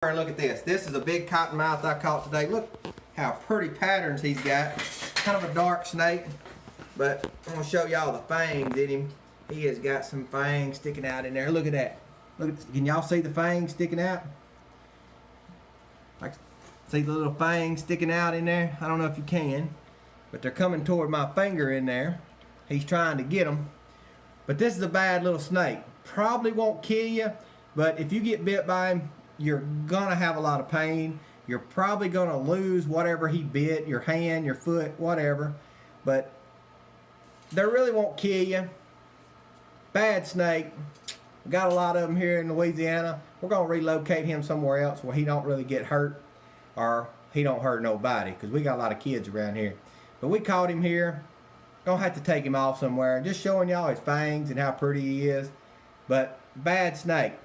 And look at this. This is a big cottonmouth I caught today. Look how pretty patterns he's got. Kind of a dark snake, but I'm gonna show y'all the fangs in him. He has got some fangs sticking out in there. Look at that. Look at, can y'all see the fangs sticking out? Like, see the little fangs sticking out in there? I don't know if you can, but they're coming toward my finger in there. He's trying to get them. But this is a bad little snake. Probably won't kill you, but if you get bit by him, you're gonna have a lot of pain. You're probably gonna lose whatever he bit, your hand, your foot, whatever. But they really won't kill you. Bad snake. We got a lot of them here in Louisiana. We're gonna relocate him somewhere else where he don't really get hurt, or he don't hurt nobody, because we got a lot of kids around here. But we caught him here. Gonna have to take him off somewhere. Just showing y'all his fangs and how pretty he is. But bad snake.